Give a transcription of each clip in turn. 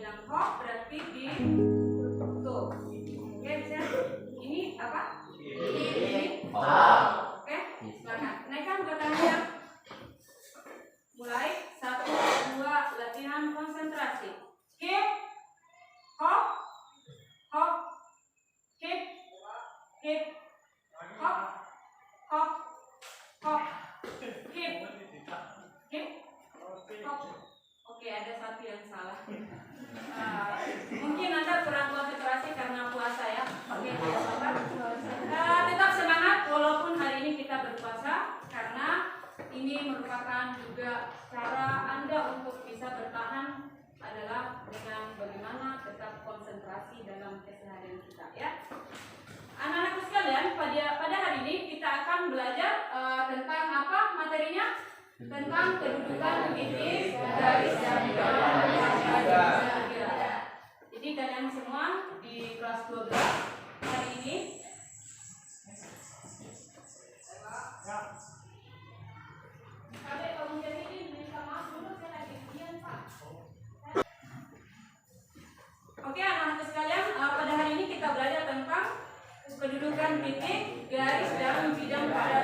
bilang hok berarti di tuh. Oke, bisa. Ini apa? Ini. Oke, silakan. Naikkan katanya. Mulai 1, 2, latihan konsentrasi. Keep, hop, hop, keep, hop, hop, hop, keep, hop. Oke, ada satu yang salah. Mungkin Anda kurang konsentrasi karena puasa ya. Oke, tidak apa-apa. Tetap semangat walaupun hari ini kita berpuasa, karena ini merupakan juga cara Anda untuk bisa bertahan adalah dengan bagaimana tetap konsentrasi dalam keseharian kita ya. Anak-anakku sekalian, pada hari ini kita akan belajar tentang apa materinya? Tentang kedudukan titik, garis, dan garis. Jadi kalian semua di kelas 12 hari ini kalau menjadi ini minta maaf dulu, saya lagi ujian Pak. Oke anak-anak sekalian, pada hari ini kita belajar tentang kedudukan titik, garis, dan bidang pada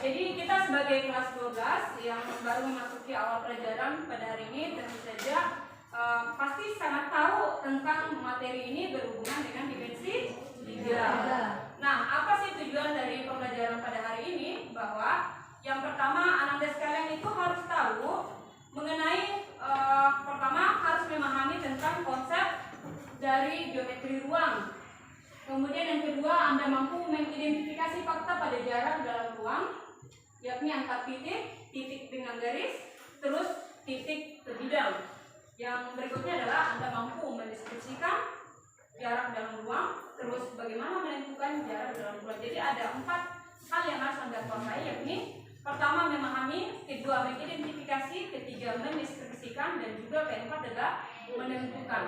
Jadi kita sebagai kelas 12 yang baru memasuki awal pelajaran pada hari ini, tentu saja pasti sangat tahu tentang materi ini berhubungan dengan dimensi 3. Nah, apa sih tujuan dari pembelajaran pada hari ini? Bahwa yang pertama anak-anak sekalian itu harus tahu mengenai pertama harus memahami tentang konsep dari geometri ruang. Kemudian yang kedua, Anda mampu mengidentifikasi fakta pada jarak dalam ruang, yakni angka titik, titik dengan garis, terus titik ke bidang. Yang berikutnya adalah Anda mampu mendeskripsikan jarak dalam ruang, terus bagaimana menentukan jarak dalam ruang. Jadi ada 4 hal yang harus Anda kuasai, yakni pertama memahami, kedua mengidentifikasi, ketiga mendeskripsikan, dan juga keempat adalah menentukan.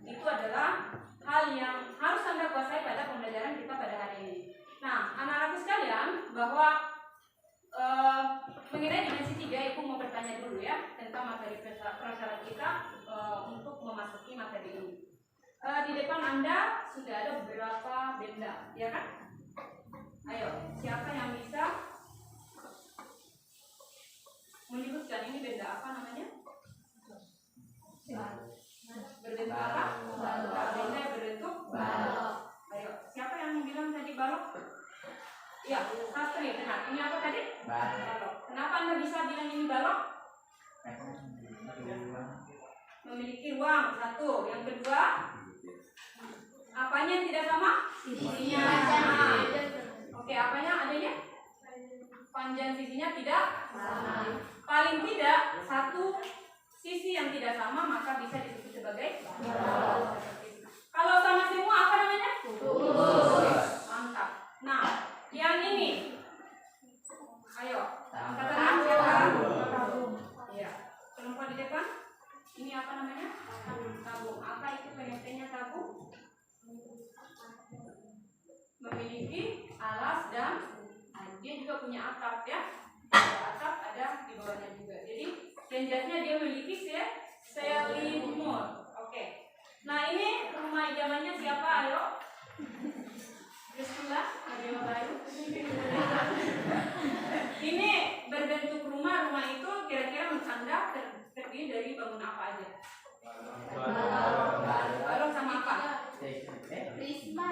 Itu adalah hal yang harus Anda kuasai pada pembelajaran kita pada hari ini. Nah, anak-anakku sekalian, bahwa mengenai dimensi 3, Ibu mau bertanya dulu ya tentang materi prasyarat kita untuk memasuki materi ini. Di depan Anda sudah ada beberapa benda, ya kan? Ayo, siapa yang bisa menyebutkan ini benda apa namanya? Berbentuk apa? Benda yang berbentuk balok. Ayo, siapa yang bilang tadi balok? Ya, Sastri, benar. Ini apa tadi? Balok. Kenapa Anda bisa bilang ini balok? Memiliki ruang, satu. Yang kedua, apanya yang tidak sama? Sisinya. Oke, apanya adanya? Panjang sisinya tidak sama. Paling tidak satu sisi yang tidak sama maka bisa disebut sebagai balok. Kalau sama semua apa namanya? Kubus. Mantap. Nah, yang ini, ayo, angkat tangan siapa? Iya. Kelompok di depan. Ini apa namanya? Tabung. Apa itu pengertiannya tabung? Memiliki alas dan dia juga punya atap ya. Ada atap, ada di bawahnya juga. Jadi jelasnya dia memiliki selimut. Oke. Nah ini rumah idamannya siapa? Ayo. Bismillah. Ada yang baru. Ini berbentuk rumah. Rumah itu kira-kira menurut Anda terdiri dari bangunan apa aja? Balok sama apa? Prisma.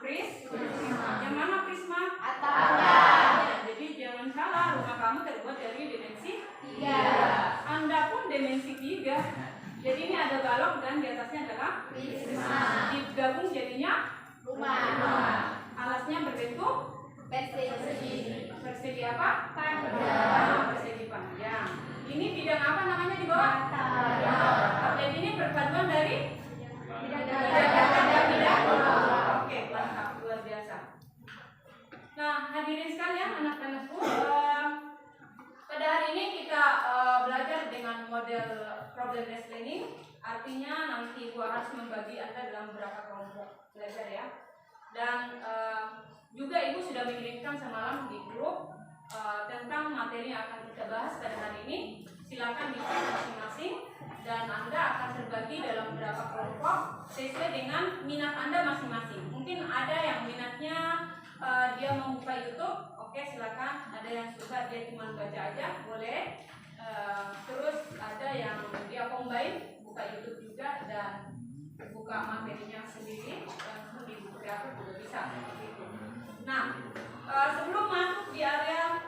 Prisma. Yang mana prisma? Atapnya. Jadi jangan salah, rumah kamu terbuat dari dimensi 3. Anda pun dimensi 3. Jadi ini ada balok dan di atasnya adalah prisma. Digabung jadinya rumah. Alasnya berbentuk persegi apa? Panjang. Persegi panjang. Ini bidang apa namanya di bawah? Atap. Jadi ini perpaduan dari bidang. Oke, mantap, luar biasa. Nah, hadirin sekalian, anak-anakku, pada hari ini kita belajar dengan model problem based learning. Artinya nanti Ibu harus membagi Anda dalam beberapa kelompok belajar ya. Dan juga Ibu sudah mengirimkan semalam di grup tentang materi yang akan kita bahas pada hari ini. Silakan dicek masing-masing dan Anda akan terbagi dalam beberapa kelompok sesuai dengan minat Anda masing-masing. Mungkin ada yang minatnya dia membuka YouTube, oke silakan. Ada yang suka dia cuma baca aja, boleh. Terus ada yang dia combine, buka YouTube juga dan buka materinya sendiri, langsung di buku kreatif juga bisa. Nah, sebelum masuk di area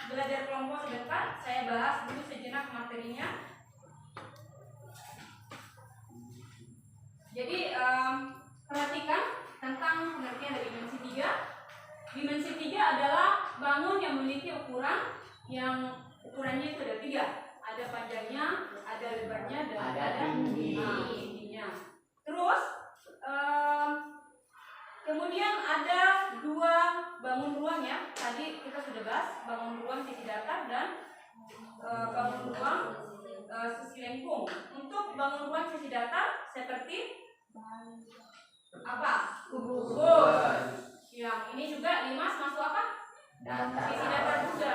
belajar kelompok sebentar, saya bahas dulu sejenak materinya. Jadi perhatikan tentang pengertian dari dimensi 3. Dimensi 3 adalah bangun yang memiliki ukuran yang ukurannya itu ada 3. Ada panjangnya, ada lebarnya, dan ada tingginya. Terus kemudian ada 2 bangun ruang ya. Tadi kita sudah bahas bangun ruang sisi datar dan bangun ruang sisi lengkung. Untuk bangun ruang sisi datar seperti apa? Kubus. Yang ini juga limas masuk apa? Sisi datar juga.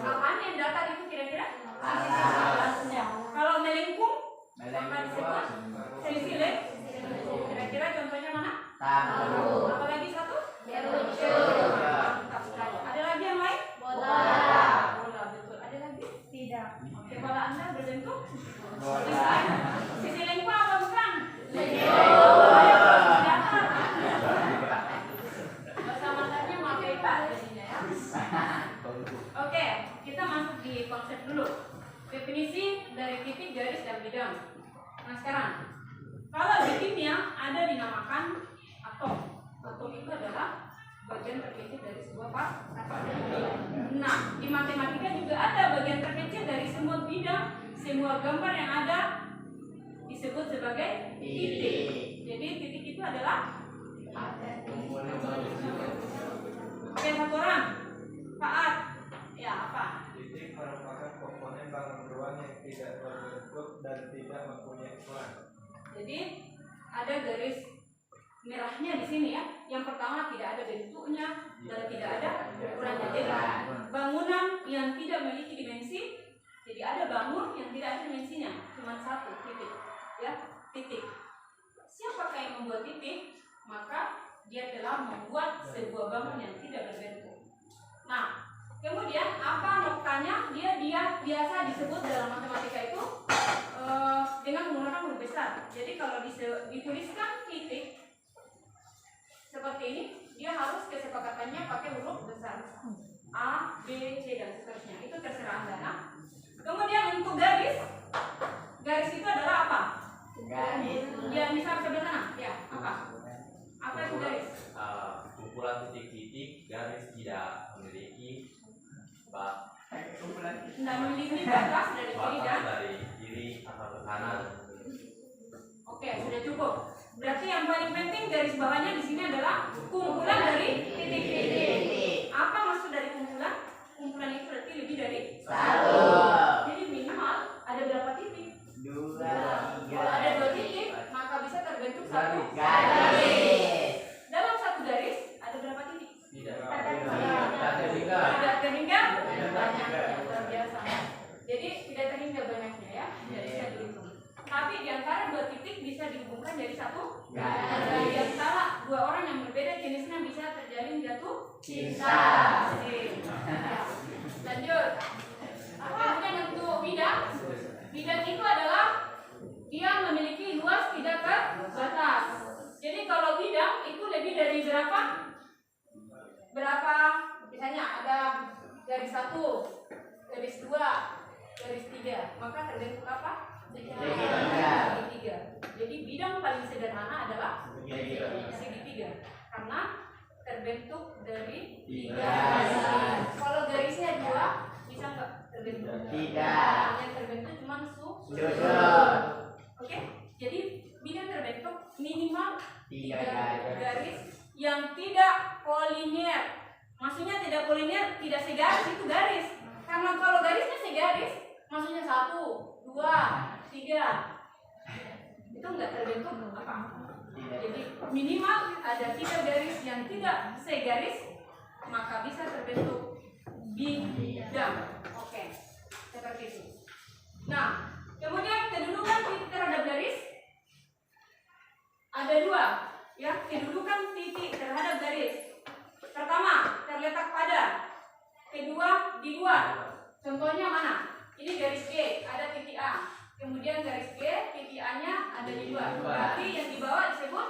Apaan yang datar itu kira-kira? Sisi atasnya. Kalau melengkung, maka disebut sisi lengkung. Kira-kira contohnya mana? Tahu. Apalagi satu? Ada lagi yang lain? Bola, betul. Ada lagi? Tidak. Oke, bola Anda berbentuk? Sisi lengkung apa bukan? Bahasa matanya pakai Pak jadinya ya. Oke, kita masuk di konsep dulu. Definisi dari titik, garis, dan bidang. Nah sekarang, kalau di kimia ada dinamakan atom. Atom itu adalah bagian terkecil dari sebuah partikel. Nah, di matematika juga ada bagian terkecil dari semua bidang, semua gambar yang ada disebut sebagai titik. Jadi titik itu adalah oke, satu orang. Faat. Ya, apa? Titik merupakan komponen bangun ruang yang tidak berbentuk dan tidak mempunyai ukuran. Jadi ada garis merahnya di sini ya. Yang pertama tidak ada bentuknya dan tidak ada ukurannya. Jadi bangunan yang tidak memiliki dimensi. Jadi ada bangun yang tidak ada dimensinya, cuma satu titik, ya titik. Siapakah yang membuat titik? Maka dia telah membuat sebuah bangun yang tidak berbentuk. Nah, kemudian apa noktanya? Dia biasa disebut dalam matematika itu dengan menggunakan huruf besar. Jadi kalau dituliskan titik seperti ini, dia harus kesepakatannya pakai huruf besar. A, B, C dan seterusnya. Itu terserah Anda. Nah, kemudian untuk garis itu adalah apa? Garis. Ya, misal sebelah sana. Ya, apa? Apa itu garis? Kumpulan titik-titik garis tidak memiliki tidak memiliki batas dari kiri dan dari kiri atau ke kanan. Oke, sudah cukup. Berarti yang paling penting garis bawahnya di sini adalah kumpulan dari titik-titik. Apa maksud dari kumpulan? Kumpulan itu berarti lebih dari satu. Jadi minimal ada berapa titik? 2. Kalau ada 2 titik, maka bisa terbentuk satu garis. Dalam satu garis ada berapa titik? Tidak. Tidak terhingga banyaknya, luar biasa. Jadi tidak terhingga banyaknya ya, tidak bisa dihitung. Tapi di antara 2 titik bisa dihubungkan jadi satu. Di antara 2 orang yang berbeda jenisnya bisa terjalin jatuh cinta. Lanjut. Kemudian untuk bidang itu adalah dia memiliki luas tidak terbatas. Jadi kalau bidang itu lebih dari berapa? Misalnya ada garis 1, garis 2, garis 3, maka terbentuk apa? Segitiga. Jadi bidang paling sederhana adalah segitiga karena terbentuk dari 3 garis. Kalau garisnya 2 bisa nggak terbentuk? Tidak. Yang terbentuk cuma susur. Oke? Jadi bidang terbentuk minimal 3 garis yang tidak kolinier. Maksudnya tidak kolinier, tidak segaris itu garis. Karena kalau garisnya segaris, maksudnya 1, 2, 3 itu enggak terbentuk apa? Jadi minimal ada 3 garis yang tidak segaris, maka bisa terbentuk bidang. Oke, seperti itu. Nah, kemudian kedudukan titik A. Kemudian garis B, titik A-nya ada di luar. Berarti yang di bawah disebut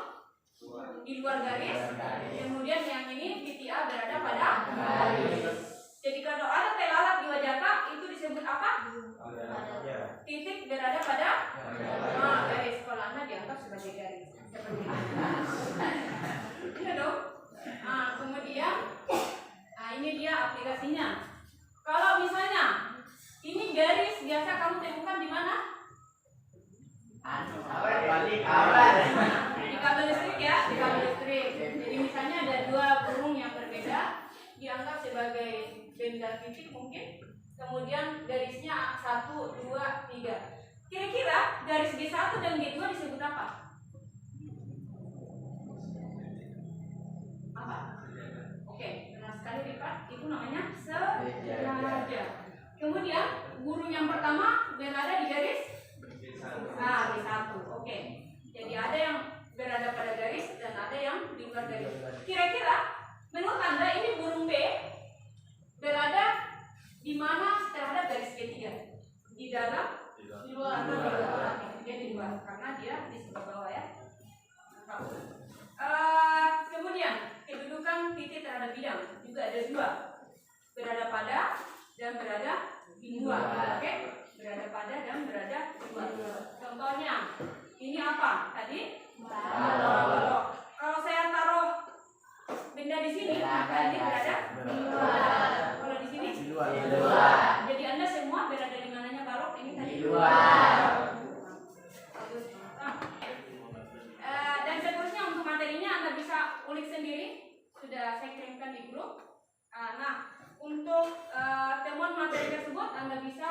di luar garis. Kemudian yang ini titik A berada pada garis. Jadi kalau ada telalat di wajah Kak, itu disebut apa? Titik berada pada garis. Kalau Anda dianggap sebagai garis. Seperti ini. Iya dong. Kemudian, ini dia aplikasinya. Kalau misalnya ini garis biasa kamu temukan di mana? Di kabel listrik ya, di kabel listrik. Jadi misalnya ada dua burung yang berbeda, dianggap sebagai benda titik mungkin. Kemudian garisnya 1, 2, 3. Kira-kira garis G1 dan G2 disebut apa? Apa? Oke, benar sekali Rifat. Itu namanya sejajar. Kemudian burung yang pertama berada di garis G1. Oke. Jadi ada yang berada pada garis dan ada yang di luar garis. Kira-kira menurut Anda ini burung B berada di mana terhadap garis G3? Di dalam? Di luar atau di luar? Dia di luar karena dia di sebelah bawah ya. Kemudian kedudukan titik terhadap bidang juga ada dua, berada pada dan berada di luar. Oke, berada pada dan berada di luar. Contohnya ini apa tadi? Balok. Kalau saya taruh benda di sini, maka ini berada di luar. Kalau di sini di luar. Jadi Anda semua berada di mananya balok ini tadi? Di luar. Bagus. Dan seterusnya untuk materinya Anda bisa ulik sendiri. Sudah saya kirimkan di grup. Untuk temuan materi tersebut Anda bisa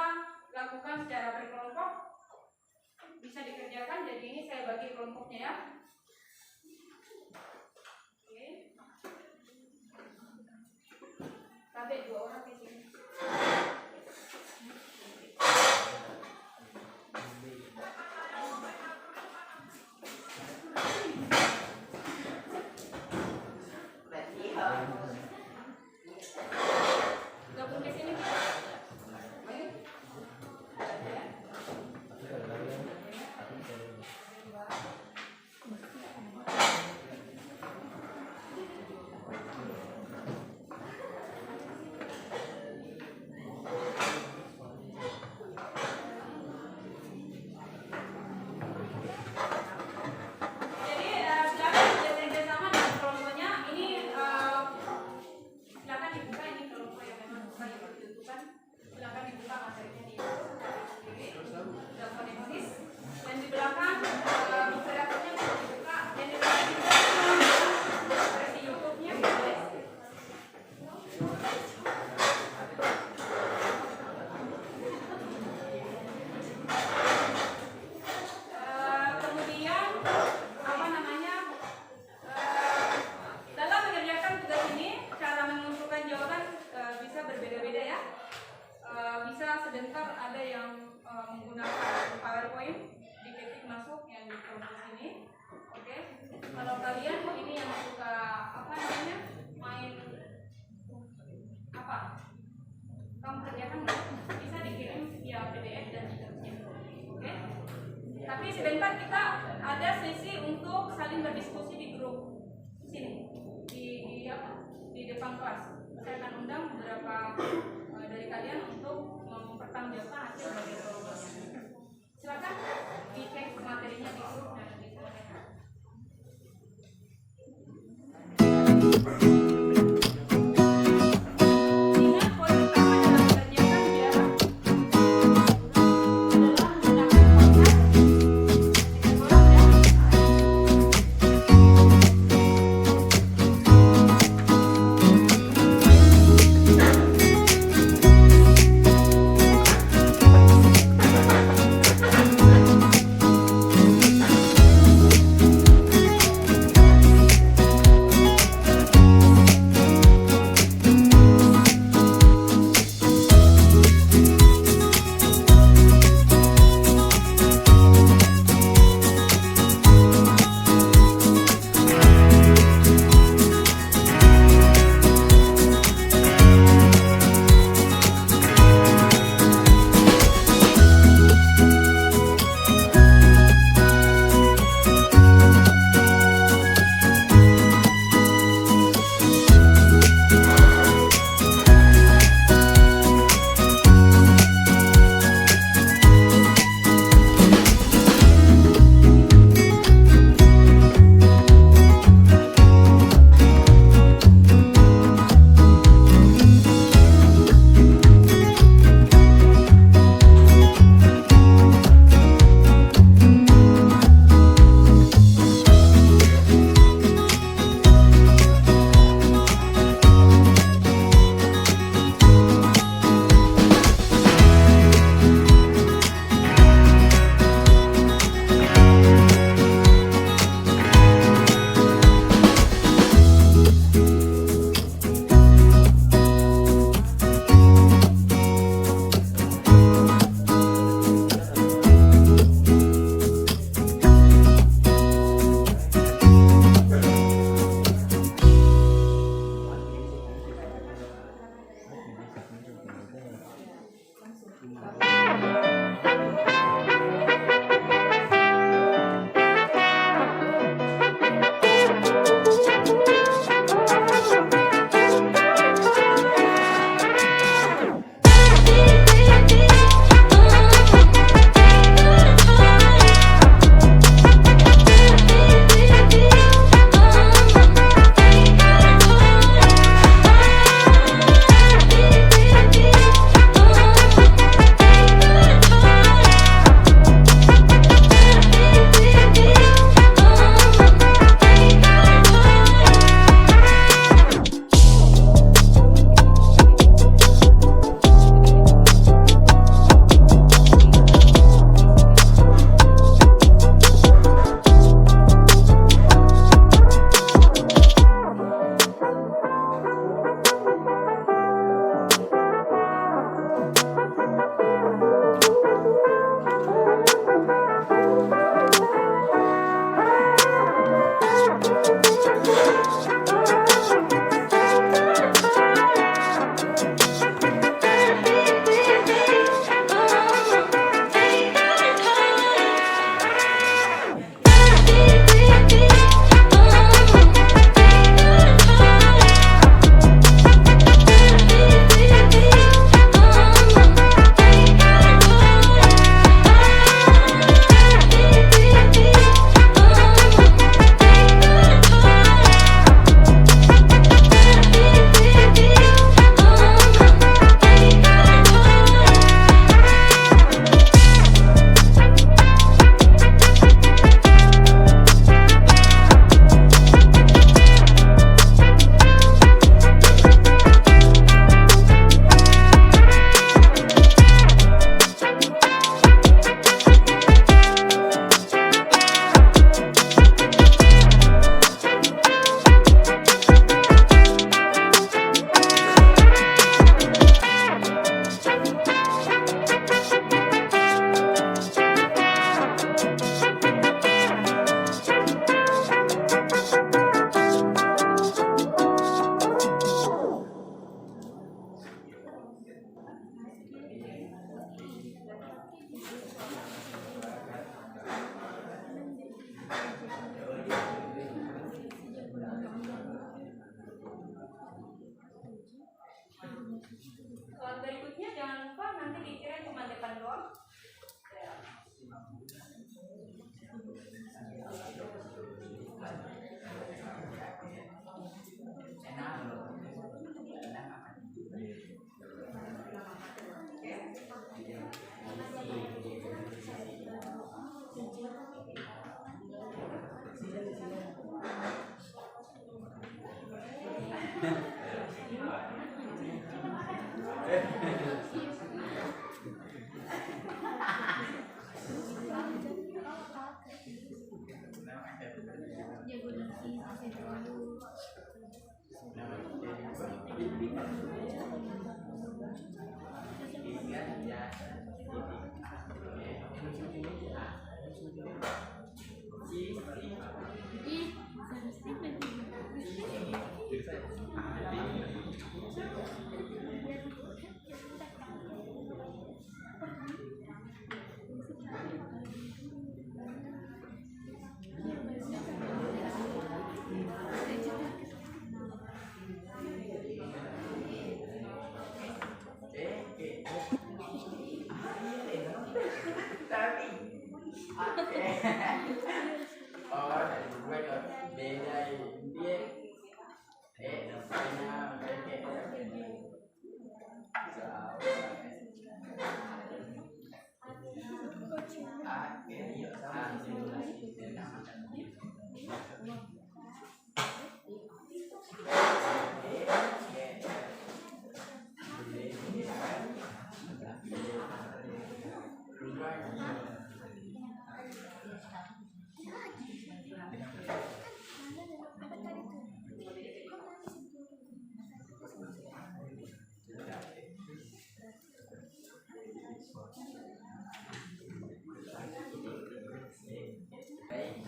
lakukan secara berkelompok. Bisa dikerjakan. Jadi ini saya bagi kelompoknya ya. Sampai 2 orang di sini. Gabung di sini. Ayo. Sebentar kita ada sesi untuk saling berdiskusi di grup sini di depan kelas. Saya akan undang beberapa dari kalian untuk mempertanggungjawabkan hasil dari kelompoknya. Silakan dicek materinya di grup dan diselesaikan.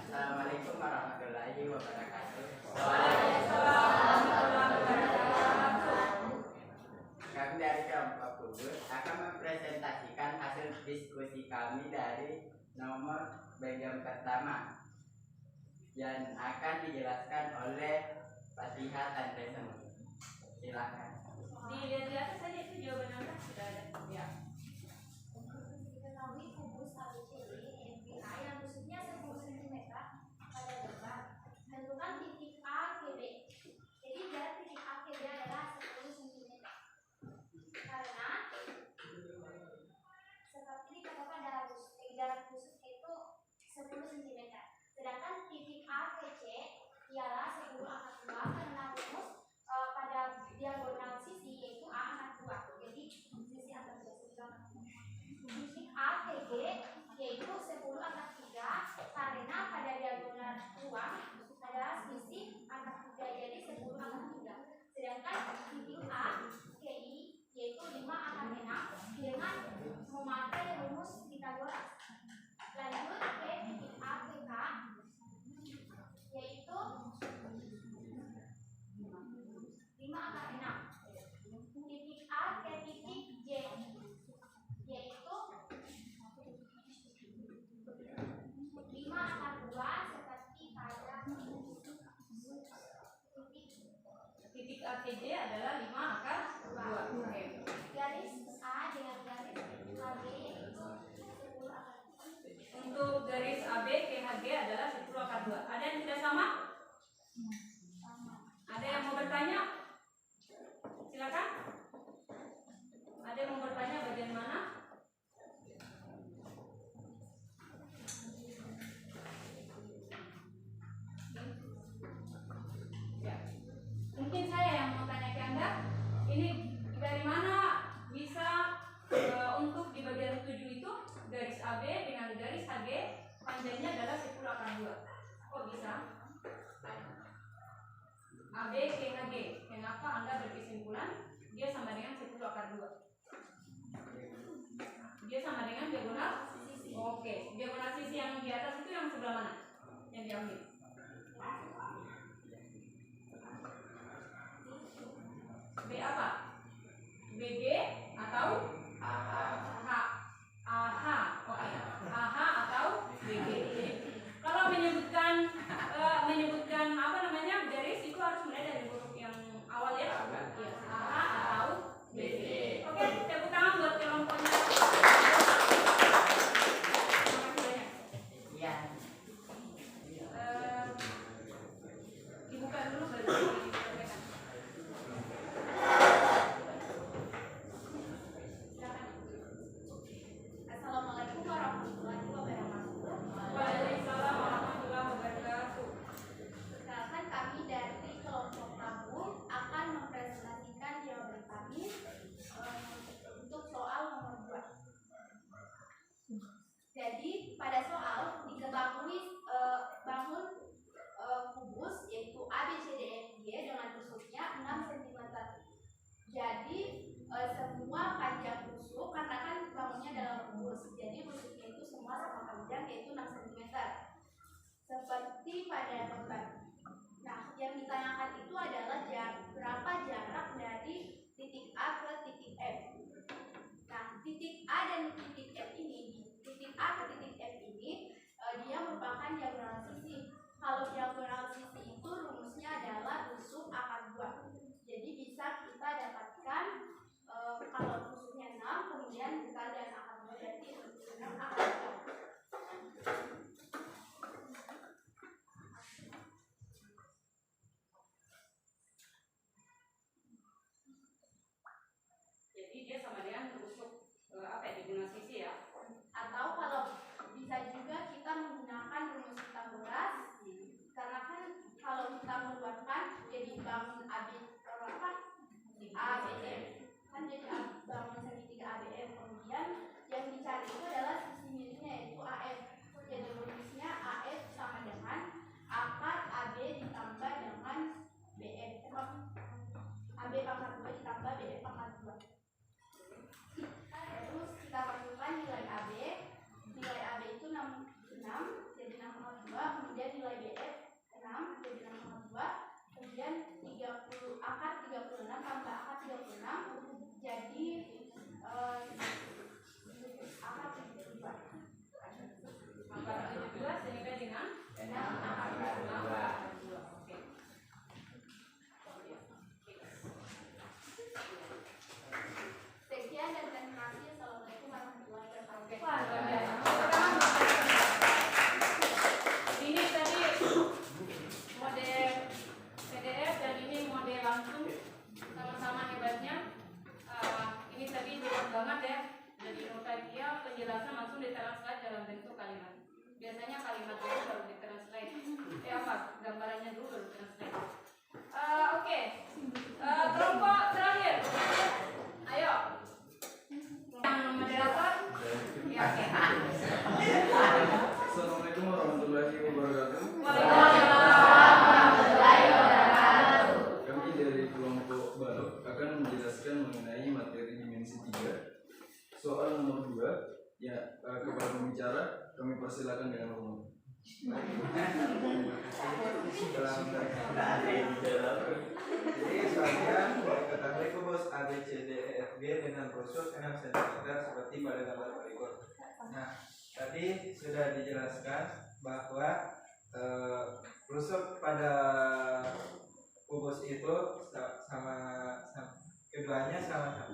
Assalamualaikum warahmatullahi wabarakatuh. Waalaikumsalam warahmatullahi wabarakatuh. Kami dari kelompok gugus akan mempresentasikan hasil diskusi kami dari nomor bagian pertama yang akan dijelaskan oleh Fatihah Andresen. Silakan. Dilihat di atas saja itu jawaban Anda sudah ada. Ya. Diketahui kubus ABCD MPA yang luasnya 10 cm pada gambar. Tentukan titik A ke B. Jadi jarak titik A ke B adalah 10 cm. Karena seperti dikatakan jarak khusus itu 10 cm. Sedangkan titik A ke C ialah 10 akar 2 karena rumus pada diagonal sisi yaitu A akar 2. Jadi sisi akar 2 titik A ke G yaitu 10 akar 3 karena pada diagonal ruang adalah sisi akar 3 jadi 10 akar 3. Sedangkan titik A ke I yaitu 5 akar 6 dengan memakai rumus Pythagoras. Lanjut ke titik A ke K yaitu 5 akar 6. Titik A ke titik J yaitu 5 akar 2 seperti pada Titik A ke J adalah 5 akar 2. Oke. garis A dengan garis AB yaitu 10 akar 2. Untuk garis AB ke HG adalah 10 akar 2. Ada yang tidak sama? Ada yang mau bertanya? Silakan. Ada yang mau bertanya bagian mana? Ya. Mungkin saya yang mau tanya ke Anda, ini dari mana bisa untuk di bagian 7 itu garis AB dengan garis HG panjangnya adalah 10 akar 2. Kok bisa? AB ke HG. Kenapa Anda berkesimpulan dia sama dengan 10 akar 2? Dia sama dengan diagonal sisi. Oke, diagonal sisi yang di atas itu yang sebelah mana? Yang diambil. B apa? BG atau AH? AH. Oke. AH atau BG. Kalau menyebutkan apa namanya garis itu harus mulai dari huruf yang awal ya. AH atau pada soal diketahui bangun kubus yaitu ABCDEFG dengan rusuknya 6 cm. Jadi semua panjang rusuk karena kan bangunnya dalam kubus, jadi rusuknya itu semua sama panjang yaitu 6 cm. Seperti pada gambar. Nah, yang ditanyakan itu adalah berapa jarak dari titik A ke titik F. Nah, titik A dan titik F ini, titik A ke titik F ini dia merupakan diagonal sisi. Kalau diagonal sisi itu rumusnya adalah rusuk akar 2. Jadi bisa kita dapatkan kalau rusuknya 6 kemudian dikalikan akar 2 berarti 6 akar 2. Jadi dia sama dengan rusuk diagonal sisi ya. Atau kalau bisa juga kita menggunakan rumus Pythagoras, karena kan kalau kita mengeluarkan jadi bangun ABM kan jadi bangun segitiga ABM, kemudian yang dicari itu adalah sisi miringnya yaitu AF. Jadi rumusnya AF sama dengan akar AB ditambah dengan BF. AB pangkat 2 ditambah BF pangkat 2. Terus kita masukkan nilai AB. Nilai AB itu 6 jadi 6,2, kemudian nilai BF 6 jadi 6,2, kemudian 30 akar 36 tambah akar 36 jadi akar 72. Akar 72 senilai dengan 6 akar 2. Oke. Sekian dan terima kasih. Assalamualaikum warahmatullahi wabarakatuh. Wah, luar biasa. Ini tadi model PDF dan ini model langsung, sama-sama hebatnya. Ini tadi jelas banget ya. Jadi Notakia penjelasan langsung ditranslate dalam bentuk kalimat. Biasanya kalimat dulu baru ditranslate. Gambarannya dulu baru ditranslate. Oke. Kelompok terakhir. Ayo. Yang moderator. Ya, oke. Assalamualaikum warahmatullahi wabarakatuh. Waalaikumsalam warahmatullahi wabarakatuh. Kami dari kelompok Balok akan menjelaskan mengenai materi dimensi 3. Soal nomor 2, ya, kepada pembicara kami persilakan dengan umum. Jadi soalnya ketahui kubus ABCDEFG dengan rusuk 6 cm seperti pada gambar berikut. Nah, tadi sudah dijelaskan bahwa rusuk pada kubus itu sama keduanya sama.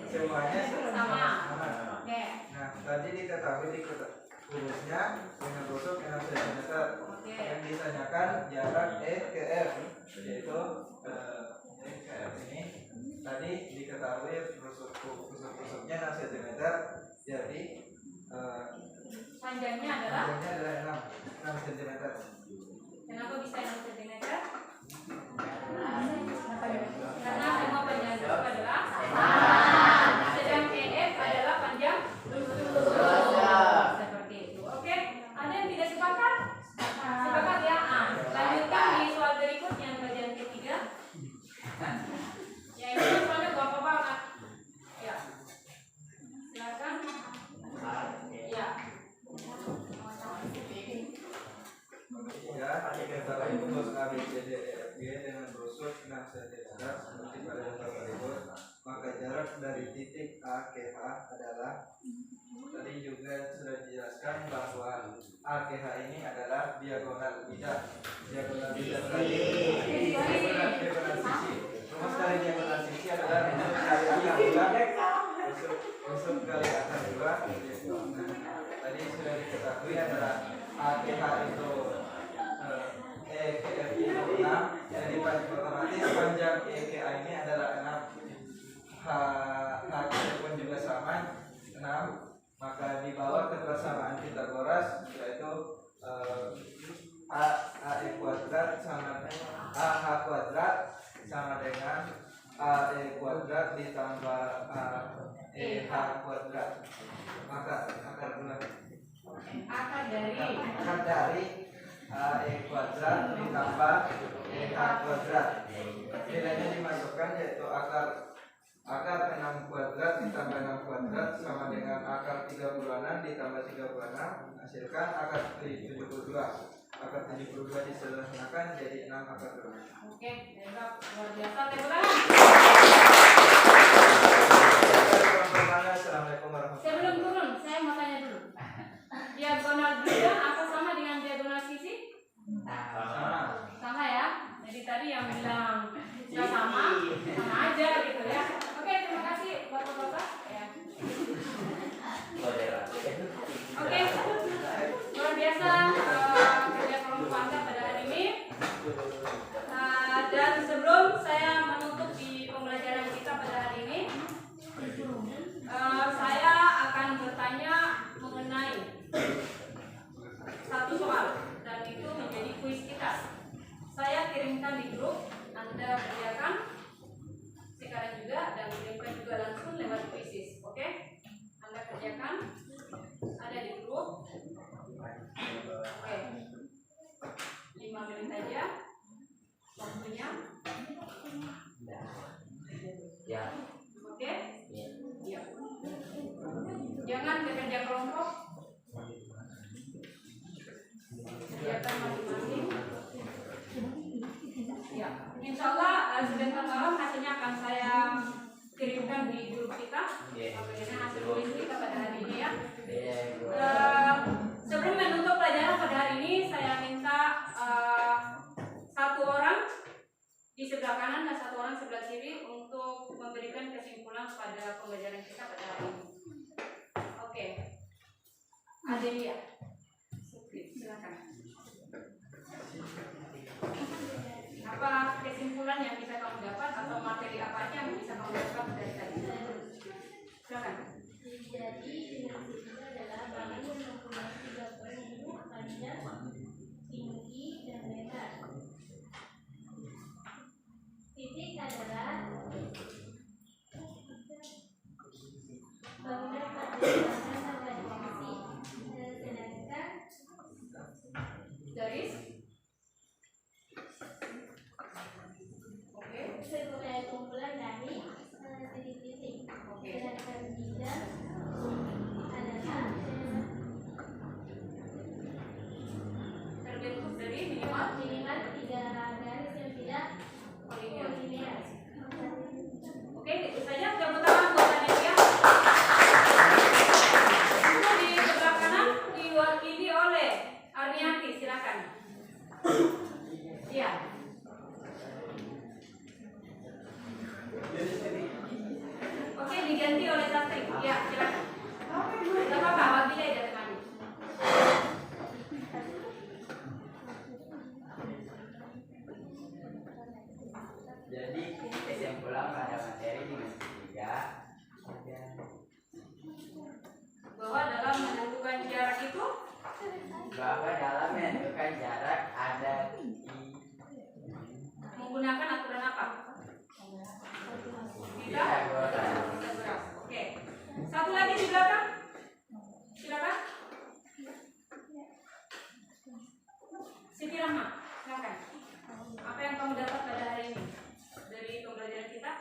Semuanya sama. Oke. Nah, tadi diketahui kubusnya dengan rusuk 6 cm. Yang ditanyakan jarak E ke F, yaitu E ke F ini. Tadi diketahui rusuknya 6 cm. Jadi Panjangnya adalah 6 cm. kenapa bisa 6 cm? Karena semua panjang rusuk adalah sama. Sedang EF adalah panjang rusuk. Seperti itu. Oke, ada yang tidak sepakat? Sepakat ya? Lanjutkan di soal berikutnya bagian ketiga. Ya ini soalnya gampang banget. Ya. Silakan. Ya. Ya, diketahui kubus ABCDEFG dengan rusuk 6 cm seperti pada gambar berikut. Maka jarak dari titik A ke H adalah, tadi juga sudah dijelaskan bahwa A ke H ini adalah diagonal bidang. Diagonal bidang tadi diagonal sisi. Rumus dari diagonal sisi adalah rusuk kali akar 2. Rusuk kali akar 2. Nah, tadi sudah diketahui adalah A ke H itu E ke F itu 6. Jadi otomatis panjang E ke A ini adalah 6. H pun juga sama 6. Maka di bawah kebersamaan Pythagoras yaitu AE kuadrat sama AH kuadrat sama dengan AE kuadrat ditambah EH kuadrat. Maka akar 2 dengan akar 36 ditambah 36 menghasilkan akar 72. Akar 72 disederhanakan jadi 6 akar 2. Oke, hebat, luar biasa. Tepuk tangan. Assalamualaikum warahmatullahi Sebelum turun, saya mau tanya dulu. Diagonal bidang apa sama dengan diagonal sisi? Sama ya. Jadi tadi yang bilang nggak sama, sama aja gitu ya. Oke, terima kasih bapak-bapak. Ya. Oke, luar biasa kerja kelompok Anda pada hari ini. Dan sebelum saya menutup di pembelajaran kita pada hari ini, saya akan bertanya mengenai satu soal dan itu menjadi kuis kita. Saya kirimkan di grup, Anda kerjakan sekarang juga dan kirimkan juga langsung lewat kuisis, oke? Anda kerjakan, ada di grup. Oke, 5 menit aja waktunya. Ya. Oke? Iya. Jangan bekerja kelompok. Kegiatan masing-masing. Ya, insya Allah sebentar malam hasilnya akan saya kirimkan di grup kita. Bagaimana hasil tulis kita pada hari ini ya. Sebelum menutup pelajaran pada hari ini, saya minta satu orang di sebelah kanan dan satu orang sebelah kiri untuk memberikan kesimpulan pada pembelajaran kita pada hari ini. Oke, Adelia, silakan. Apa kesimpulan yang bisa kamu dapat atau materi apa aja yang bisa kamu dapat dari tadi? Silakan. Jadi dimensi itu adalah bagi yang mempunyai 3 bentuk panjang, tinggi, dan lebar. Titik adalah bangunan pada dimensi, sedangkan Garis. Oke. sebagai kumpulan dari titik-titik. Sedangkan bidang adalah Terbentuk dari minimal minimal 3 garis yang tidak kolinear. Oke, itu saja. Tepuk tangan buat Adelia. Itu di sebelah kanan diwakili oleh Arniati, silakan. Iya. Oke, diganti oleh Sastri. Iya, silakan. Tidak apa-apa, wakili aja temannya. Jadi kesimpulan pada materi dimensi 3 Bahwa dalam menentukan jarak itu bahwa dalam menentukan jarak ada menggunakan aturan apa? Pitagoras. Pitagoras. Oke. Satu lagi di belakang. Silakan. Siti Rahma, silakan. Apa yang kamu dapat pada hari ini dari pembelajaran kita?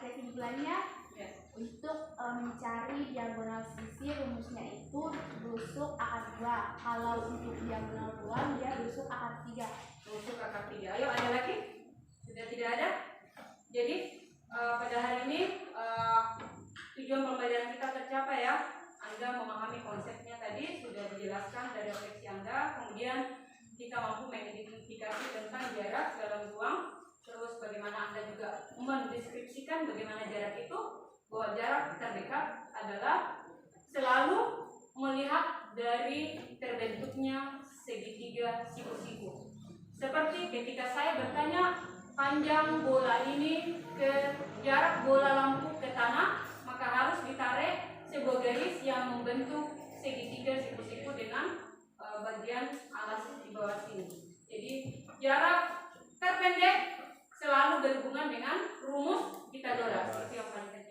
Kesimpulannya Ya. untuk mencari diagonal sisi rumusnya itu rusuk akar 2. Kalau untuk diagonal 2 dia rusuk akar 3. Rusuk akar 3. Ayo, ada lagi? Sudah tidak ada? Jadi pada hari ini tujuan pembelajaran kita tercapai ya. Anda memahami konsepnya tadi, sudah dijelaskan dari refleksi Anda. Kemudian kita mampu mengidentifikasi tentang jarak dalam ruang. Terus bagaimana Anda juga mendeskripsikan bagaimana jarak itu, bahwa jarak terdekat adalah selalu melihat dari terbentuknya segitiga siku-siku. Seperti ketika saya bertanya panjang bola ini ke jarak bola lampu ke tanah, maka harus ditarik sebuah garis yang membentuk segitiga siku-siku dengan bagian alas di bawah sini. Jadi jarak terpendek selalu berhubungan dengan rumus Pitagoras. Itu yang paling penting.